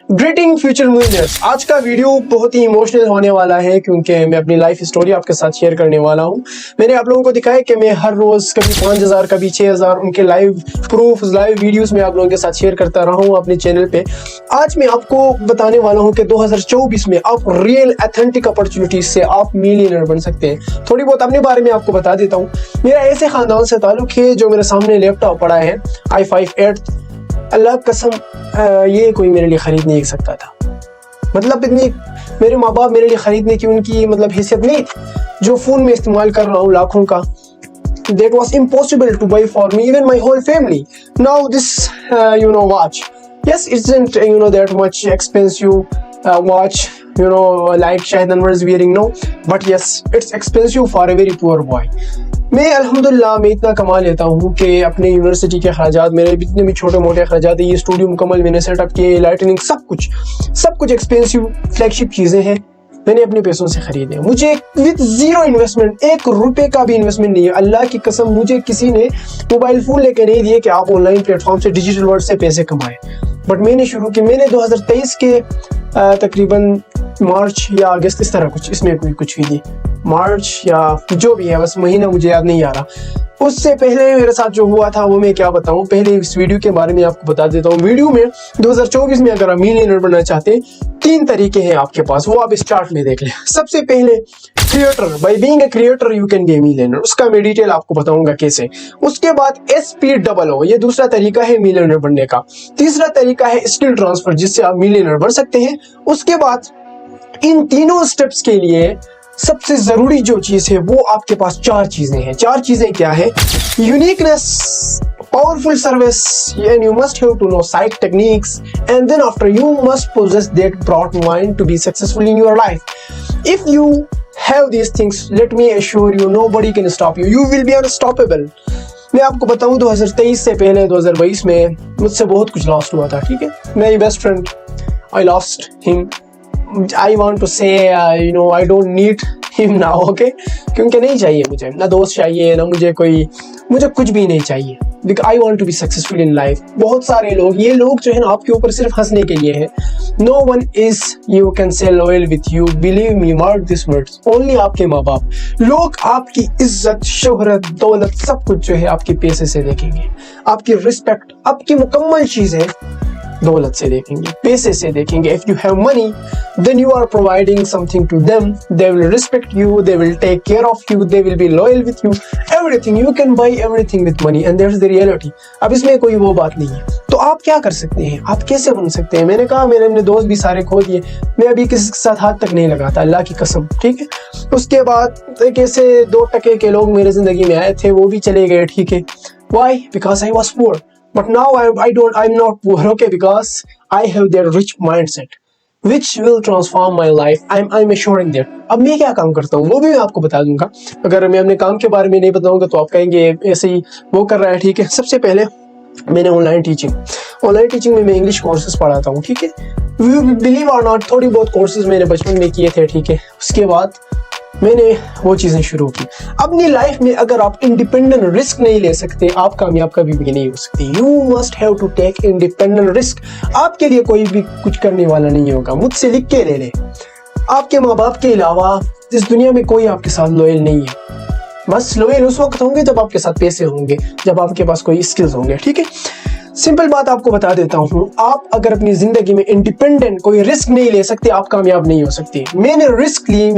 Greeting future millionaires. आज का video बहुत ही इमोशनल होने वाला है क्योंकि मैं अपनी लाइफ स्टोरी आपके साथ शेयर करने वाला हूं। मैंने आप लोगों को दिखाया कि मैं हर रोज कभी 5000 कभी 6000 उनके लाइव प्रूफ लाइव वीडियोस में आप लोगों के साथ शेयर करता रहा हूं अपने चैनल पे। आज मैं आपको बताने वाला हूं कि 2024 में आप रियल ऑथेंटिक अपॉर्चुनिटीज से आप मिलियनर बन सकते हैं। थोड़ी बहुत अपने बारे में आपको बता देता हूँ। मेरा ऐसे खानदान से ताल्लुक है जो मेरे सामने लैपटॉप पड़ा है i5 8, अल्लाह कसम ये कोई मेरे लिए खरीद नहीं सकता था। मतलब इतनी मेरे माँ बाप मेरे लिए खरीदने की उनकी मतलब हैसियत नहीं थी। जो फोन में इस्तेमाल कर रहा हूँ लाखों का, that was impossible to buy for me, even my whole family. Now this watch, yes, it isn't that much expensive watch, like Shahid Anwar is wearing, no, but yes, it's expensive for a very poor boy. मैं अल्हम्दुलिल्लाह मैं इतना कमा लेता हूँ कि अपने university के अखराजात, मेरे जितने भी छोटे मोटे अखराजात है, ये स्टूडियो मुकम्मल मैंने सेटअप किए, लाइटनिंग सब कुछ एक्सपेंसिव फ्लैगशिप चीज़ें हैं मैंने अपने पैसों से खरीदे हैं। मुझे विद जीरो इन्वेस्टमेंट, 1 रुपए का भी इन्वेस्टमेंट नहीं है। अल्लाह की कसम मुझे किसी ने मोबाइल फ़ोन लेके नहीं दिए कि आप ऑनलाइन प्लेटफॉर्म से डिजिटल वर्ल्ड से पैसे कमाएं, बट मैंने शुरू की। मैंने 2023 के तकरीबन मार्च या अगस्त इस तरह कुछ, इसमें कोई कुछ भी नहीं, मार्च या जो भी है, बस महीना मुझे याद नहीं आ रहा। उससे पहले मेरे साथ जो हुआ था वो मैं क्या बताऊं। पहले इस वीडियो के बारे में आपको बता देता हूं। वीडियो में 2024 में अगर आप मिलियनर बनना चाहते हैं, 3 तरीके हैं आपके पास, वो आप इस चार्ट में देख लें। सबसे पहले creator, by being a creator you can be a millionaire, उसका मैं डिटेल आपको बताऊंगा कैसे। उसके बाद SPOO, ये दूसरा तरीका है मिलियनर बनने का। तीसरा तरीका है स्किल ट्रांसफर, जिससे आप मिलियनर बन सकते हैं। उसके बाद इन तीनों स्टेप्स के लिए सबसे जरूरी जो चीज है वो आपके पास 4 चीजें हैं। 4 चीजें क्या है? Uniqueness, powerful service, and you must have to know site techniques, and then after you must possess that broad mind to be successful in your life. If you have these things, let me assure you, nobody can stop you. You will be unstoppable. मैं आपको बताऊं 2023 से पहले 2022 में मुझसे बहुत कुछ lost हुआ था, ठीक है। मेरी best friend, I lost him. I want to say I don't need him now, okay? क्योंकि नहीं चाहिए मुझे, ना दोस्त चाहिए, ना मुझे कुछ भी नहीं चाहिए। Because I want to be successful in life. बहुत सारे लोग, ये लोग जो है ना आपके ऊपर सिर्फ हंसने के लिए है। No one is you can say loyal with you. Believe me, mark this words. Only आपके माँ बाप। लोग आपकी इज्जत, शोहरत, दौलत सब कुछ जो है आपके पैसे से देखेंगे। आपकी रिस्पेक्ट, आपकी मुकम्मल चीजें दौलत से देखेंगे, पैसे से देखेंगे। If you have money, then you are providing something to them. They will respect you, they will take care of you, they will be loyal with you. Everything, you can buy everything with money and that's the reality. अब इसमें कोई वो बात नहीं है। तो आप क्या कर सकते हैं? आप कैसे बन सकते हैं? मैंने कहा मैंने अपने दोस्त भी सारे खो दिए, मैं अभी किसी के साथ हाथ तक नहीं लगाता, अल्लाह की कसम, ठीक है। उसके बाद एक ऐसे 2 टके के लोग मेरे जिंदगी में आए थे, वो भी चले गए, ठीक है। Why? Because I was poor. But now I'm not poor, okay, because I have that rich mindset which will transform my life. I'm assuring that. अब मैं क्या काम करता हूँ वो भी मैं आपको बता दूंगा। अगर मैं अपने काम के बारे में नहीं बताऊंगा तो आप कहेंगे ऐसे ही वो कर रहा है, ठीक है। सबसे पहले मैंने ऑनलाइन टीचिंग में मैं इंग्लिश कोर्सेज पढ़ाता हूँ, ठीक है। बिलीव और नॉट, थोड़ी बहुत कोर्सेज मैंने बचपन में किए थे, ठीक है। उसके बाद मैंने वो चीज़ें शुरू की। अपनी लाइफ में अगर आप इंडिपेंडेंट रिस्क नहीं ले सकते, आप कामयाब कभी भी नहीं हो सकते। You must have to take independent risk. आपके लिए कोई भी कुछ करने वाला नहीं होगा। मुझसे लिख के ले ले, आपके माँ बाप के अलावा इस दुनिया में कोई आपके साथ लॉयल नहीं है। बस लॉयल उस वक्त होंगे जब आपके साथ पैसे होंगे, जब आपके पास कोई स्किल्स होंगे, ठीक है। सिंपल बात आपको बता देता हूँ, आप अगर अपनी जिंदगी में इंडिपेंडेंट कोई रिस्क नहीं ले सकते, आप कामयाब नहीं हो सकते। मैंने रिस्क ली,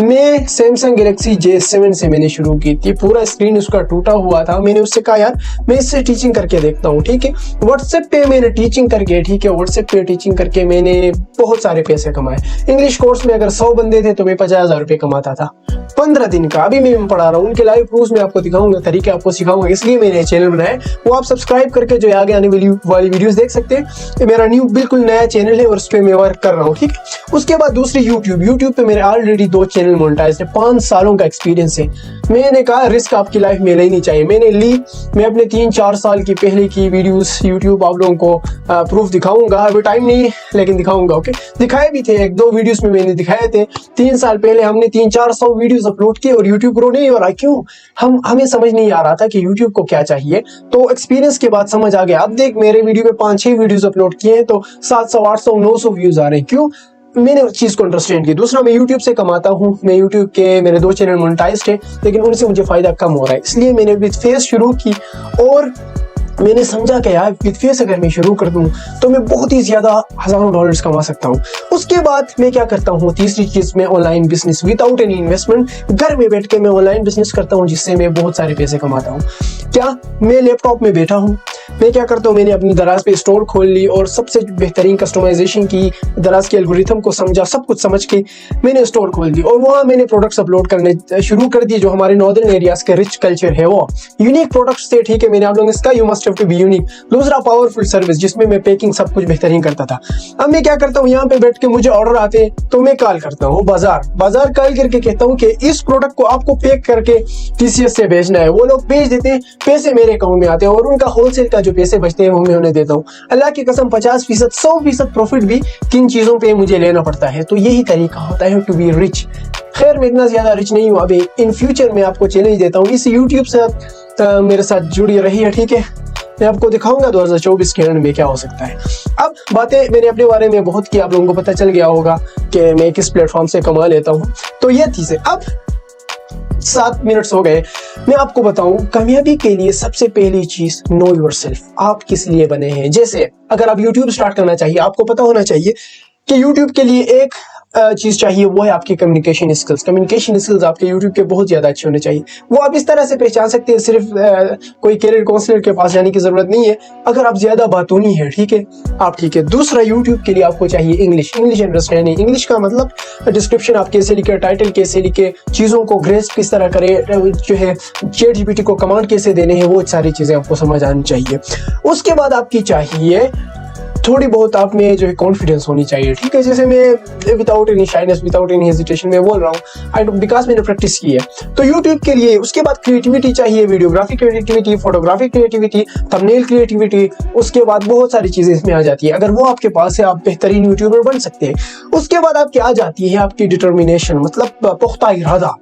मैं सैमसंग गैलेक्सी J7 से मैंने शुरू की थी। पूरा स्क्रीन उसका टूटा हुआ था। मैंने उससे कहा यार मैं इससे टीचिंग करके देखता हूँ, ठीक है। व्हाट्सएप पे मैंने टीचिंग करके, ठीक है, व्हाट्सएप पे टीचिंग करके मैंने बहुत सारे पैसे कमाए। इंग्लिश कोर्स में अगर 100 बंदे थे तो मैं 50,000 रुपये कमाता था 15 दिन का। अभी मैं पढ़ा रहा हूँ, उनके लाइव प्रूफ में आपको दिखाऊंगा, तरीके आपको सिखाऊंगा, इसलिए मैंने चैनल बनाया। वो आप सब्सक्राइब करके जो आगे आने वाली वीडियोस देख सकते हैं। मेरा बिल्कुल नया चैनल है और उस पर मैं वर्क कर रहा हूँ, ठीक है। उसके बाद दूसरी यूट्यूब पे मेरे ऑलरेडी 2 चैनल मोनेटाइज है, 5 सालों का एक्सपीरियंस है। मैंने कहा रिस्क आपकी लाइफ में लेनी चाहिए, मैंने ली। मैं अपने 3-4 साल की पहले की वीडियोस यूट्यूब आप लोगों को प्रूफ दिखाऊंगा। अभी टाइम नहीं लेकिन दिखाऊंगा, ओके। दिखाए भी थे, 1-2 वीडियोस में मैंने दिखाए थे। 3 साल पहले हमने 300-400 वीडियोस अपलोड किए और यूट्यूब ग्रो नहीं हो रहा। क्यों? हमें समझ नहीं आ रहा था कि यूट्यूब को क्या चाहिए। तो एक्सपीरियंस के बाद समझ आ गया। अब देख, मेरे वीडियो पे 5-6 वीडियोस अपलोड किए हैं तो 700 800 900 व्यूज आ रहे हैं। क्यों? मैंने उस चीज को अंडरस्टैंड किया। दूसरा, मैं यूट्यूब से कमाता हूँ, मैं यूट्यूब के मेरे 2 चैनल मोनेटाइज्ड है, लेकिन उनसे मुझे फायदा कम हो रहा है, इसलिए मैंने विद फेस शुरू की। और मैंने समझा कि यार विद फेस अगर मैं शुरू कर दूं तो मैं बहुत ही ज्यादा हजारों डॉलर्स कमा सकता हूं। उसके बाद मैं क्या करता हूं, तीसरी चीज में online business without any investment. घर में बैठ के मैं ऑनलाइन बिजनेस करता हूं जिससे मैं बहुत सारे पैसे कमाता हूं। क्या? मैं लैपटॉप में बैठा हूं, मैं क्या करता हूं, मैंने अपनी दराज पे स्टोर खोल ली और सबसे बेहतरीन कस्टमाइजेशन की, दराज के एल्गोरिथम को समझा, सब कुछ समझ के मैंने स्टोर खोल दी और वहां मैंने प्रोडक्ट्स अपलोड करने शुरू कर दिए जो हमारे नॉर्दर्न एरियाज के रिच कल्चर है, वो यूनिक प्रोडक्ट्स थे। ठीक है, मैंने आप लोगों इसका you must have to be unique. दूसरा, पावरफुल सर्विस जिसमें मैं पैकिंग सब कुछ बेहतरीन करता था। अब मैं क्या करता हूँ, यहाँ पे बैठ के मुझे ऑर्डर आते तो मैं कॉल करता हूँ बाजार कॉल करके कहता हूँ कि इस प्रोडक्ट को आपको पैक करके TCS से भेजना है। वो लोग भेज देते हैं, पैसे मेरे अकाउंट में आते हैं और उनका होलसेल का जो पैसे बचते हैं वो मैं उन्हें देता हूँ। अल्लाह की कसम 50% 100% प्रॉफिट भी किन चीजों पे मुझे लेना पड़ता है। तो यही तरीका होता है टू बी रिच। खैर, मैं इतना ज्यादा रिच नहीं हूँ अभी। इन फ्यूचर में आपको चैलेंज देता हूँ, इस यूट्यूब से मेरे साथ जुड़ी रही है। ठीक है, मैं आपको दिखाऊंगा 2024 के एंड में क्या हो सकता है। अब बातें मैंने अपने बारे में बहुत की, आप लोगों को पता चल गया होगा कि मैं किस प्लेटफॉर्म से कमा लेता हूँ। तो ये चीज़ है। अब 7 मिनट्स हो गए, मैं आपको बताऊं कामयाबी के लिए सबसे पहली चीज नो योरसेल्फ। आप किस लिए बने हैं। जैसे अगर आप यूट्यूब स्टार्ट करना चाहिए, आपको पता होना चाहिए कि यूट्यूब के लिए एक चीज चाहिए, वो है आपकी कम्युनिकेशन स्किल्स। कम्युनिकेशन स्किल्स आपके यूट्यूब के बहुत ज्यादा अच्छे होने चाहिए। वो आप इस तरह से पहचान सकते हैं, सिर्फ कोई कैरियर काउंसलर के पास जाने की जरूरत नहीं है। अगर आप ज्यादा बातूनी है, ठीक है, आप ठीक है। दूसरा, यूट्यूब के लिए आपको चाहिए इंग्लिश अंडरस्टैंडिंग। इंग्लिश का मतलब डिस्क्रिप्शन आप कैसे लिखे, टाइटल कैसे लिखे, चीजों को ग्रेस्प किस तरह करे, जो है चैट जीपीटी को कमांड कैसे देने हैं, वो सारी चीजें आपको समझ आनी चाहिए। उसके बाद आपकी चाहिए थोड़ी बहुत आप में जो है कॉन्फिडेंस होनी चाहिए। ठीक है, जैसे मैं without any shyness, without any hesitation में बोल रहा हूँ, बिकॉज मैंने प्रैक्टिस की है। तो यूट्यूब के लिए उसके बाद क्रिएटिविटी चाहिए, videography creativity, photography creativity, thumbnail creativity. उसके बाद बहुत सारी चीजें इसमें आ जाती है। अगर वो आपके पास है, आप बेहतरीन यूट्यूबर बन सकते हैं। उसके बाद आपकी आ जाती है आपकी डिटर्मिनेशन, मतलब पुख्ता इरादा।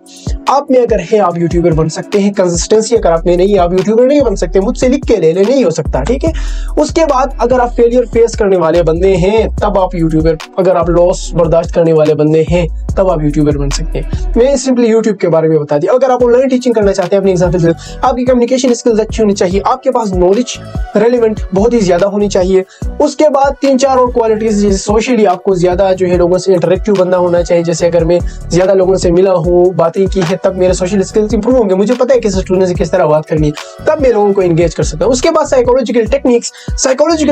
आप में अगर है, आप यूट्यूबर बन सकते हैं। कंसिस्टेंसी अगर आप में नहीं है, आप यूट्यूबर नहीं बन सकते। मुझसे लिख के ले नहीं हो सकता। ठीक है, उसके बाद अगर आप फेलियर फेस करने वाले बंदे हैं तब आप यूट्यूबर, अगर आप लॉस बर्दाश्त करने वाले बंदे हैं तब आप यूट्यूबर बन सकते हैं। मैं सिंपली यूट्यूब के बारे में बता दिया। अगर आप ऑनलाइन टीचिंग करना चाहते हैं अपने एग्जाम्पल से, आपकी कम्युनिकेशन स्किल्स अच्छी होनी चाहिए, आपके पास नॉलेज रेलेवेंट बहुत ही ज्यादा होनी चाहिए। उसके बाद 3-4 और क्वालिटीज, जैसे सोशली आपको ज्यादा जो है लोगों से इंटरेक्टिव बंदा होना चाहिए। जैसे अगर मैं ज्यादा लोगों से मिला हूँ, बातें की है, तब मेरे सोशल स्किल्स इंप्रूव होंगे। मुझे पता है किस स्टूडेंट से किस तरह बात करनी है, तब मैं लोगों को एंगेज कर सकता हूँ। उसके बाद साइकोलॉजिकल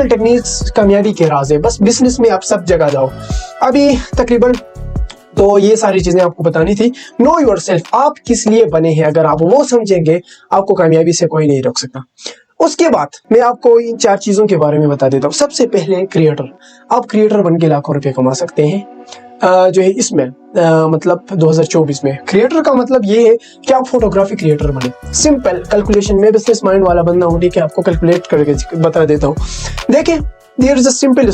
टेक्निक्स कामयाबी के राज है। बस बिजनेस में आप सब जगह जाओ। अभी तकरीबन तो ये सारी चीजें आपको बतानी थी। नो योरसेल्फ, आप किस लिए बने हैं, अगर आप वो समझेंगे आपको कामयाबी से कोई नहीं रोक सकता। उसके बाद मैं आपको इन 4 चीजों के बारे में बता देता हूँ। सबसे पहले क्रिएटर, आप क्रिएटर बन के लाखों रुपए कमा सकते हैं। जो है इसमें मतलब 2024 में क्रिएटर का मतलब ये है कि आप फोटोग्राफी क्रिएटर बने। सिंपल कैलकुलेशन, में बिजनेस माइंड वाला बंदा हूँ, ठीक है, आपको कैलकुलेट करके बता देता हूँ। देखिए, there is a simple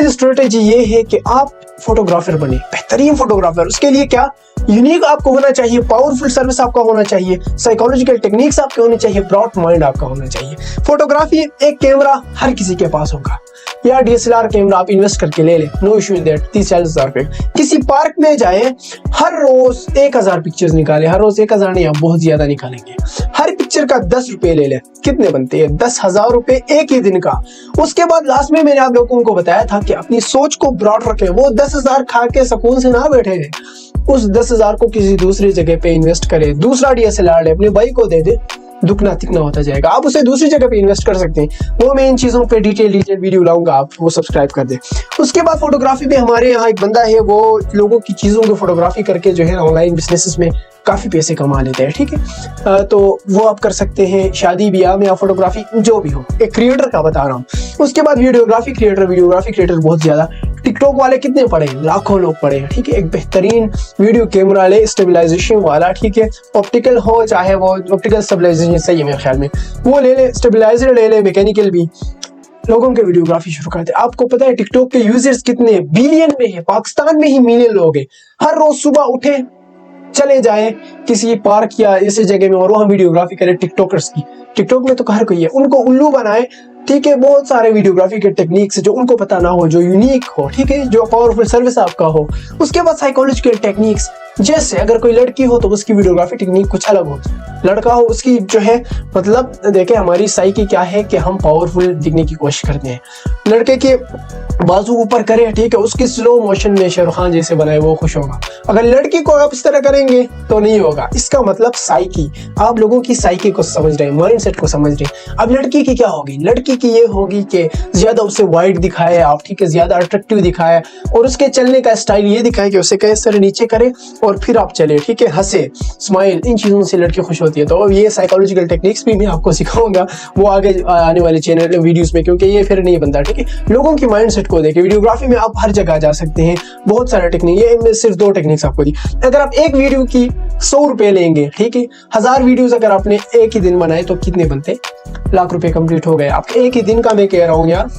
strategy ये है कि आप फोटोग्राफर बने, बेहतरीन फोटोग्राफर। उसके लिए क्या यूनिक आपको होना चाहिए, पावरफुल सर्विस आपका होना चाहिए, साइकोलॉजिकल टेक्निक्स आपके होने चाहिए, ब्रॉड माइंड आपका होना चाहिए। फोटोग्राफी, एक कैमरा हर किसी के पास होगा, या DSLR कैमरा आप इन्वेस्ट करके ले ले, नो इशू इन दैट। 30-40 हजार रुपए। किसी पार्क में जाए, हर रोज 1000 पिक्चर्स निकाले, हर रोज 1000 नहीं, आप बहुत ज्यादा निकालेंगे। हर पिक्चर का 10 रुपए ले ले, कितने बनते हैं? 10,000 रुपए एक ही दिन का। उसके बाद लास्ट में मैंने आप लोगों को बताया था कि अपनी सोच को ब्रॉड रखें। वो 10,000 खा के सुकून से ना बैठे, उस 10,000 को किसी दूसरी जगह पे इन्वेस्ट करे। दूसरा DSLR ले, अपने भाई को दे दे, दुगना तिगना होता जाएगा। आप उसे दूसरी जगह पे इन्वेस्ट कर सकते हैं। वो मैं इन चीजों पे डिटेल वीडियो लाऊंगा, आप वो सब्सक्राइब कर दे। उसके बाद फोटोग्राफी में हमारे यहाँ एक बंदा है, वो लोगों की चीजों को फोटोग्राफी करके जो है ऑनलाइन बिजनेसेस में काफी पैसे कमा लेते हैं। ठीक है, तो वो आप कर सकते हैं। शादी ब्याह में आप फोटोग्राफी जो भी हो, एक क्रिएटर का बता रहा हूँ। उसके बाद वीडियोग्राफी क्रिएटर बहुत ज्यादा। टिकटॉक वाले कितने पड़े? लाखों लोग पड़े हैं। ठीक है, एक बेहतरीन वीडियो कैमरा ले, स्टेबलाइजेशन वाला, ठीक है, ऑप्टिकल हो, चाहे वो ऑप्टिकल स्टेबलाइजेशन सही है मेरे ख्याल में, वो ले ले, स्टेबलाइजर ले ले, मैकेनिकल भी। लोगों के वीडियोग्राफी शुरू करते। आपको पता है टिकटॉक के यूजर्स कितने बिलियन में है? पाकिस्तान में ही मिलियन लोग हैं। हर रोज सुबह उठे, चले जाए किसी पार्क या ऐसी जगह में और वहाँ वीडियोग्राफी करे टिकटॉकर्स की। टिकटॉक में तो हर कोई है, उनको उल्लू बनाए, ठीक है। बहुत सारे वीडियोग्राफी के टेक्निक्स जो उनको पता ना हो, जो यूनिक हो, ठीक है, जो पावरफुल सर्विस आपका हो। उसके बाद साइकोलॉजिकल टेक्निक्स, जैसे अगर कोई लड़की हो तो उसकी वीडियोग्राफी टेक्निक कुछ अलग हो, लड़का हो उसकी जो है मतलब देखे हमारी साइकी क्या है कि हम पावरफुल दिखने की कोशिश करते हैं। लड़के के बाजू ऊपर करें, ठीक है, उसकी स्लो मोशन में शाहरुख खान जैसे बनाए वो खुश होगा। अगर लड़की को आप इस तरह करेंगे तो नहीं होगा। इसका मतलब साइकी, आप लोगों की साइकी को समझ रहे हैं, माइंडसेट को समझ रहे हैं। अब लड़की की क्या होगी, लड़की की ये होगी कि ज्यादा उसे वाइड दिखाए आप, ठीक है, ज्यादा अट्रैक्टिव दिखाए और उसके चलने का स्टाइल ये दिखाए कि उसे कैसे सर नीचे करे और फिर आप चले, ठीक है, हंसे, स्माइल, इन चीजों से लड़की खुश होती है। तो ये साइकोलॉजिकल टेक्निक्स भी मैं आपको सिखाऊंगा वो आगे आने वाले चैनल वीडियोस में, क्योंकि ये फिर नहीं बनता, ठीक है। लोगों की माइंडसेट को देखे, वीडियोग्राफी में आप हर जगह जा सकते हैं, बहुत सारे टेक्निक, ये मैं सिर्फ 2 टेक्निक्स आपको दी। अगर आप एक वीडियो की 100 रुपए लेंगे, ठीक है, 1000 वीडियोस अगर आपने एक ही दिन बनाए तो कितने बनते, लाख रुपए कंप्लीट हो गए आपके एक ही दिन का। मैं कह रहा हूँ यार,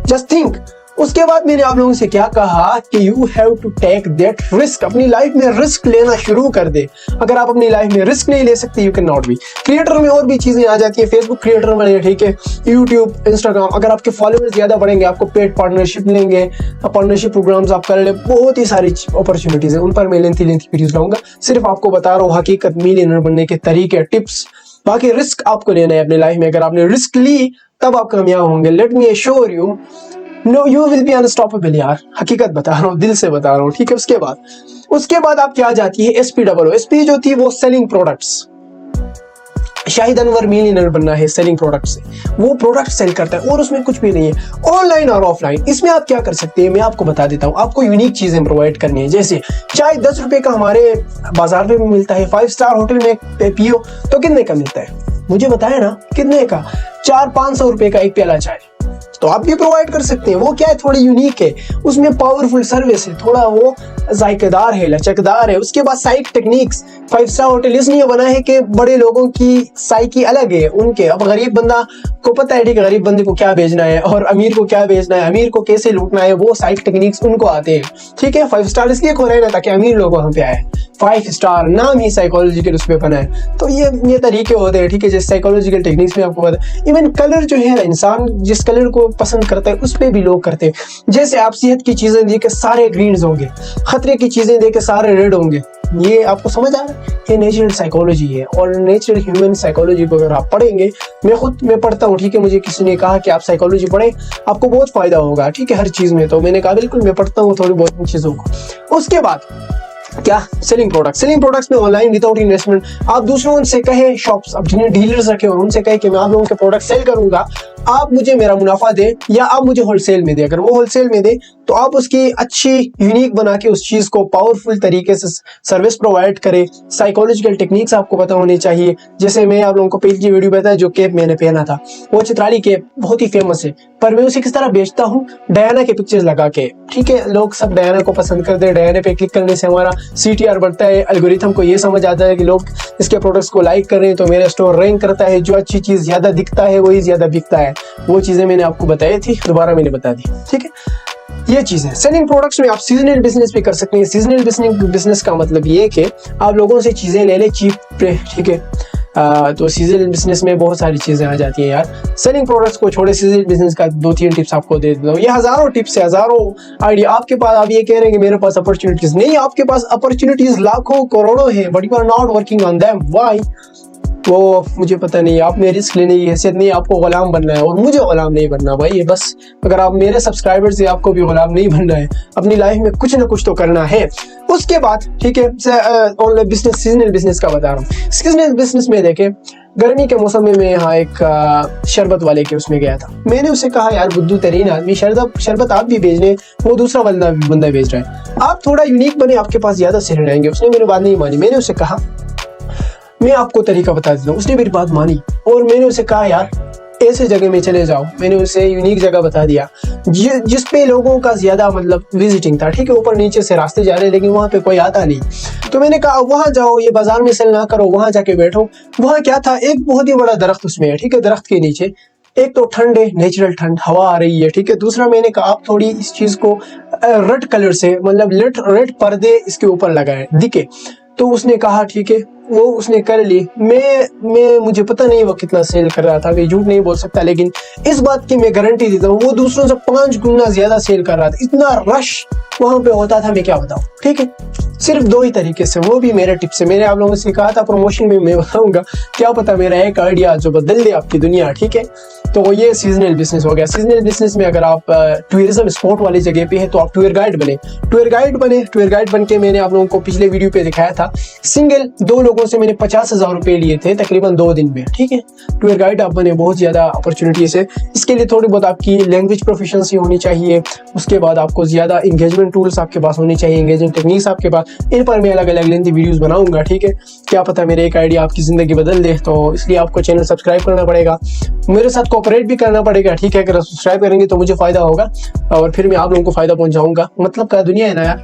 जस्ट थिंक। उसके बाद मैंने आप लोगों से क्या कहा कि you have to take that risk, अपनी लाइफ में रिस्क लेना शुरू कर दे। अगर आप अपनी लाइफ में रिस्क नहीं ले सकते, you can not be creator. में और भी चीजें आ जाती है, फेसबुक क्रिएटर बने, ठीक है, यूट्यूब, इंस्टाग्राम। अगर आपके फॉलोअर्स ज्यादा बढ़ेंगे, आपको पेड पार्टनरशिप लेंगे, पार्टनरशिप प्रोग्राम्स आप कर ले, बहुत ही सारी अपॉर्चुनिटीज है। उन पर मैं लेंथी वीडियोस लाऊंगा, सिर्फ आपको बता रहा हूँ हकीकत, मिलियनर बनने के तरीके, टिप्स। बाकी रिस्क आपको लेना है अपनी लाइफ में। अगर आपने रिस्क ली तब आप कामयाब होंगे। Let me assure you, no you will be unstoppable यार, हकीकत बता रहा हूँ, दिल से बता रहा हूँ, ठीक है। उसके बाद आप क्या जाती है, SPOO। एसपी जो थी वो selling products. Shahid Anwar millionaire बनना है सेलिंग प्रोडक्ट से, वो प्रोडक्ट सेल करता है और उसमें कुछ भी नहीं है, ऑनलाइन और ऑफलाइन। इसमें आप क्या कर सकते हैं, मैं आपको बता देता हूँ। आपको यूनिक चीजें प्रोवाइड करनी है, जैसे चाय 10 रुपए का हमारे बाजार में मिलता है, 5 स्टार होटल में पियो तो कितने का मिलता है, मुझे बताया ना कितने का, 400-500 रुपए का एक प्याला चाय। तो आप भी प्रोवाइड कर सकते हैं। वो क्या है, थोड़ी यूनिक है, उसमें पावरफुल सर्विस है, थोड़ा वो जायकेदार है, लचकदार है। उसके बाद साइक टेक्निक्स, 5 स्टार होटल इसलिए बना है कि बड़े लोगों की साइकी अलग है उनके। अब गरीब बंदा को पता है, ठीक है, गरीब बंदे को क्या बेचना है और अमीर को क्या बेचना है, अमीर को कैसे लूटना है, वो साइक टेक्निक्स उनको आते हैं, ठीक है। 5 स्टार इसलिए खोला है ना ताकि अमीर लोग वहां पे आए, 5 स्टार नाम ही साइकोलॉजिकल उस पर बना है। तो ये तरीके होते हैं, ठीक है, जैसे साइकोलॉजिकल टेक्निक्स में आपको पता है। इवन कलर जो है, इंसान जिस कलर को पसंद करता है उस पे भी लोग करते हैं। जैसे आप सेहत की चीजें दे के सारे ग्रीन्स होंगे, खतरे की चीजें दे के सारे रेड होंगे। ये आपको समझ आ रहा है, ये नेचुरल साइकोलॉजी है। और नेचुरल ह्यूमन साइकोलॉजी को अगर आप पढ़ेंगे, मैं पढ़ता हूँ, ठीक है, मुझे किसी ने कहा कि आप साइकोलॉजी पढ़ें, आपको बहुत फायदा होगा, ठीक है, हर चीज में। तो मैंने कहा बिल्कुल मैं पढ़ता हूँ थोड़ी बहुत चीजों को। उसके बाद क्या, सेलिंग प्रोडक्ट्स में ऑनलाइन विदाउट इन्वेस्टमेंट। आप दूसरों से कहे, शॉप्स अब जिन्हें डीलर्स रखे और उनसे कहे कि मैं आप लोगों के प्रोडक्ट सेल करूंगा, आप मुझे मेरा मुनाफा दे या आप मुझे होलसेल में दे। अगर वो होलसेल में दे तो आप उसकी अच्छी यूनिक बना के उस चीज को पावरफुल तरीके से सर्विस प्रोवाइड करे। साइकोलॉजिकल टेक्निक्स आपको पता होनी चाहिए। जैसे मैं आप लोगों को पहले की वीडियो बताया, जो केप मैंने पहना था वो चित्राली केप बहुत ही फेमस है, पर मैं उसे किस तरह बेचता हूँ, डायना के पिक्चर्स लगा के, ठीक है। लोग सब डायना को पसंद करते हैं, डायना पे क्लिक करने से हमारा CTR बढ़ता है, एल्गोरिथम को ये समझ आता है कि लोग इसके प्रोडक्ट्स को लाइक कर रहे हैं तो मेरा स्टोर रैंक करता है, जो अच्छी चीज ज्यादा दिखता है वही ज्यादा बिकता है। वो चीजें मैंने आपको बताई थी, दोबारा मैंने बता दी, ठीक है। ये चीजें सेलिंग प्रोडक्ट्स में आप सीजनल बिजनेस भी कर सकते हैं। सीजनल बिजनेस का मतलब ये कि आप लोगों से चीजें ले ले चीप पे, ठीक है। तो सीजनल बिजनेस में बहुत सारी चीजें आ जाती हैं यार। सेलिंग प्रोडक्ट्स को छोड़े, सीजनल बिजनेस का 2-3 टिप्स आपको दे देता हूँ। ये हजारों टिप्स है, हजारों आइडिया आपके पास। आप ये कह रहे हैं कि मेरे पास अपॉर्चुनिटीज नहीं, आपके पास अपॉर्चुनिटीज लाखों करोड़ों है, but you are not working on them. Why? वो मुझे पता नहीं, आप में रिस्क लेने की हैसियत नहीं, आपको गुलाम बनना है और मुझे गुलाम नहीं बनना भाई। ये बस, अगर आप मेरे सब्सक्राइबर से, आपको भी गुलाम नहीं बनना है, अपनी लाइफ में कुछ ना कुछ तो करना है। उसके बाद, ठीक है, ऑनलाइन बिजनेस, सीजनल बिजनेस का बता रहा हूँ। सीजनल बिजनेस में देखे, गर्मी के मौसम में मैं यहाँ एक शरबत वाले के उसमें गया था। मैंने उसे कहा, यार बुद्धू तरीन आदमी, शरबत आप भी भेज रहे, वो दूसरा बंदा भेज रहा है, आप थोड़ा यूनिक बने, आपके पास ज्यादा सेल रहेंगे। उसने मेरी बात नहीं मानी। मैंने उसे कहा, मैं आपको तरीका बता देता हूँ। उसने मेरी बात मानी और मैंने उसे कहा, यार ऐसे जगह में चले जाओ। मैंने उसे यूनिक जगह बता दिया जिस पे लोगों का ज्यादा मतलब विजिटिंग था, ठीक है। ऊपर नीचे से रास्ते जा रहे हैं लेकिन वहां पे कोई आता नहीं। तो मैंने कहा वहां जाओ, ये बाजार में सेल ना करो, वहां जाके बैठो। वहां क्या था, एक बहुत ही बड़ा दरख्त उसमें है, ठीक है। दरख्त के नीचे एक तो ठंड है, नेचुरल ठंड, हवा आ रही है, ठीक है। दूसरा मैंने कहा, आप थोड़ी इस चीज को रेड कलर से, मतलब रेड पर्दे इसके ऊपर लगाए, दिखे। तो उसने कहा ठीक है, वो उसने कर ली। मैं मुझे पता नहीं वो कितना सेल कर रहा था, मैं झूठ नहीं बोल सकता, लेकिन इस बात की मैं गारंटी देता हूँ वो दूसरों से 5 गुना ज्यादा सेल कर रहा था। इतना रश वहां पे होता था, मैं क्या बताऊं। ठीक है, सिर्फ 2 ही तरीके से, वो भी मेरे टिप से। मैंने आप लोगों से कहा था प्रमोशन में मैं बताऊंगा, क्या पता मेरा एक आइडिया जो बदल दे आपकी दुनिया। ठीक है, तो ये सीजनल बिजनेस हो गया। सीजनल बिजनेस में अगर आप टूरिज्म स्पॉट वाली जगह पे है तो आप टूर गाइड बने। टूर गाइड बन के मैंने आप लोगों को पिछले वीडियो पे दिखाया था, सिंगल 2 लोगों से मैंने 50,000 रुपए लिए थे तकरीबन 2 दिन में। ठीक है, टूर गाइड आप बने, बहुत ज्यादा अपॉर्चुनिटीज है। इसके लिए थोड़ी बहुत आपकी लैंग्वेज प्रोफिशिएंसी होनी चाहिए, उसके बाद आपको ज्यादा इंगेजमेंट टूल्स आपके पास होने चाहिए, इंगेजमेंट टेक्निक्स आपके पास। इन पर मैं अलग अलग लेंथी वीडियोस बनाऊंगा। ठीक है, क्या पता मेरे एक आइडिया आपकी जिंदगी बदल दे, तो इसलिए आपको चैनल सब्सक्राइब करना पड़ेगा, मेरे साथ कोऑपरेट भी करना पड़ेगा। ठीक है, अगर सब्सक्राइब करेंगे तो मुझे फायदा होगा और फिर मैं आप लोगों को फायदा पहुंचाऊंगा। मतलब क्या दुनिया है ना यार।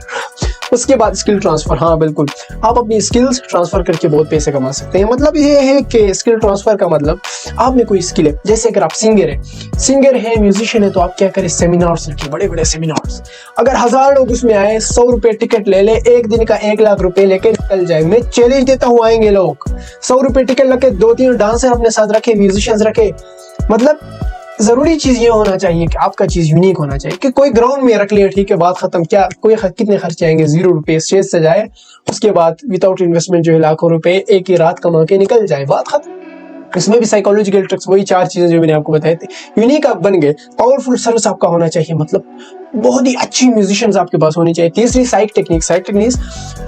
उसके बाद स्किल ट्रांसफर, हाँ बिल्कुल, आप अपनी स्किल्स ट्रांसफर करके बहुत पैसे कमा सकते हैं। मतलब ये है कि स्किल ट्रांसफर का मतलब आप में कोई स्किल है, जैसे अगर आप सिंगर है म्यूजिशियन है, तो आप क्या करें, सेमिनार्स रखिए, बड़े बड़े सेमिनार्स। अगर 1000 लोग उसमें आए, 100 रुपए टिकट ले ले, एक दिन का 1 लाख रुपए लेके निकल जाए। मैं चैलेंज देता हूँ, आएंगे लोग। 100 रुपए टिकट लगे, 2-3 डांसर अपने साथ रखे, म्यूजिशियंस रखे। मतलब जरूरी चीज ये होना चाहिए कि आपका चीज यूनिक होना चाहिए, कि कोई ग्राउंड में रख लिया, ठीक है, बात खत्म। क्या कोई कितने खर्चे आएंगे, 0 रुपए, स्टेज सजाए, उसके बाद विदाउट इन्वेस्टमेंट जो है लाखों रुपए एक ही रात कमा के निकल जाए, बात खत्म। इसमें भी साइकोलॉजिकल ट्रिक्स, वही 4 चीजें जो मैंने आपको बताई थी। यूनिक आप बन गए, पावरफुल सर्विस आपका होना चाहिए, मतलब बहुत ही अच्छी म्यूजिशियंस आपके पास होनी चाहिए। तीसरी साइक टेक्निक्स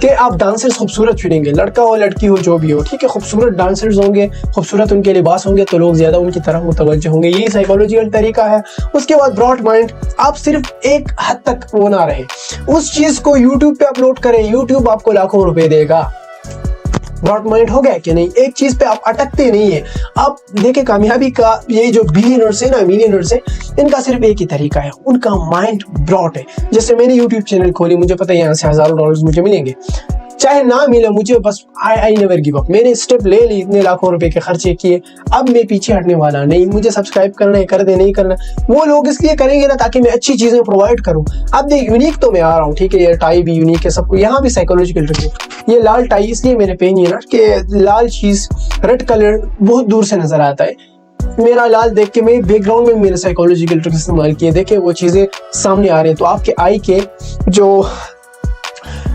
कि आप डांसर्स खूबसूरत चुनेंगे, लड़का हो लड़की हो जो भी हो, ठीक है, खूबसूरत डांसर्स होंगे, खूबसूरत उनके लिबास होंगे, तो लोग ज्यादा उनकी तरफ मुतवज्जह होंगे। यही साइकोलॉजिकल तरीका है। उसके बाद ब्रॉड माइंड, आप सिर्फ एक हद तक वो ना रहे, उस चीज को यूट्यूब पे अपलोड करें, यूट्यूब आपको लाखों रुपए देगा। ब्रॉड माइंड हो गया कि नहीं, एक चीज पे आप अटकते नहीं है। आप देखे कामयाबी का ये जो बिलियनर्स है ना, मिलियनर्स है, इनका सिर्फ एक ही तरीका है, उनका माइंड ब्रॉड है। जैसे मैंने यूट्यूब चैनल खोली, मुझे पता है यहाँ से हजारों डॉलर्स मुझे मिलेंगे, चाहे ना मिले मुझे, बस आई नेवर गिव अप। मैंने स्टेप ले ली, इतने लाखों रुपए के खर्चे किए, अब मैं पीछे हटने वाला नहीं। मुझे सब्सक्राइब करना है, कर दे, नहीं करना, वो लोग इसलिए करेंगे ना ताकि मैं अच्छी चीजें प्रोवाइड करूं। अब देख, यूनिक तो मैं आ रहा हूँ, ठीक है, ये टाई भी यूनिक है सबको, यहाँ भी साइकोलॉजिकल ट्रिक है। ये लाल टाई इसलिए मैंने पहनी है ना कि लाल चीज, रेड कलर बहुत दूर से नजर आता है। मेरा लाल देख के मैं बैकग्राउंड में मेरे साइकोलॉजिकल ट्रिक इस्तेमाल किए, देखे वो चीजें सामने आ रहे हैं, तो आपके आई के जो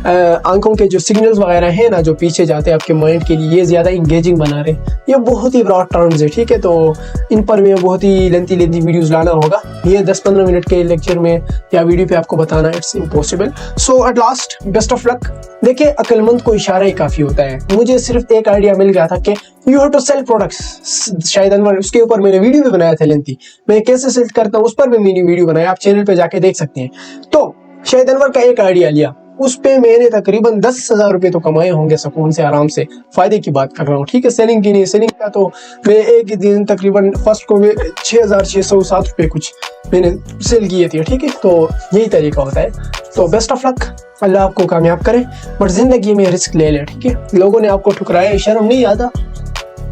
आंखों के जो सिग्नल्स वगैरह हैं ना, जो पीछे जाते हैं आपके माइंड के लिए, ये ज़्यादा इंगेजिंग बना रहे हैं। ये बहुत ही ब्रॉड टर्म्स है, ठीक है, तो इन पर मैं बहुत ही लेंथी वीडियोस लाना होगा। ये 10-15 मिनट के लेक्चर में या वीडियो पे आपको बताना it's impossible. So at last, best of luck. देखिए, अक्लमंद को इशारा ही काफ़ी होता है। मुझे सिर्फ एक आइडिया मिल गया था कि you have to sell products. शायद अनवर, उसके ऊपर मैंने वीडियो भी बनाया था लेंथी, मैं कैसे सेल करता हूँ उस पर भी मैंने वीडियो बनाया, आप चैनल पर जाके देख सकते हैं। तो शायद अनवर का एक आइडिया लिया, उस पे मैंने तकरीबन 10,000 रुपए तो कमाए होंगे सुकून से, आराम से। फायदे की बात कर रहा हूँ, ठीक है, सेलिंग की नहीं। सेलिंग का तो मैं एक ही दिन तकरीबन फर्स्ट को 6,607 रुपए कुछ मैंने सेल किए थे, ठीक है। तो यही तरीका होता है। तो बेस्ट ऑफ लक, अल्लाह आपको कामयाब करे, बट जिंदगी में रिस्क ले ले, ठीक है। लोगों ने आपको ठुकराया, शर्म नहीं आता,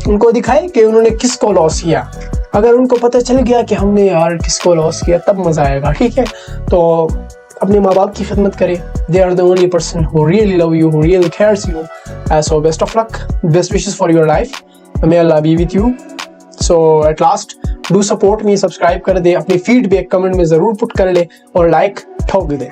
उनको दिखाए कि उन्होंने किसको लॉस किया। अगर उनको पता चल गया कि हमने यार किसको लॉस किया, तब मजा आएगा, ठीक है। तो अपने माँ बाप की खिदमत करें, they are the only person who really love you, who really cares you. So best of luck, best wishes for your life, may Allah be with you. So at last, do support me, subscribe कर दे, अपनी feedback comment में जरूर put कर ले और like ठोक दे।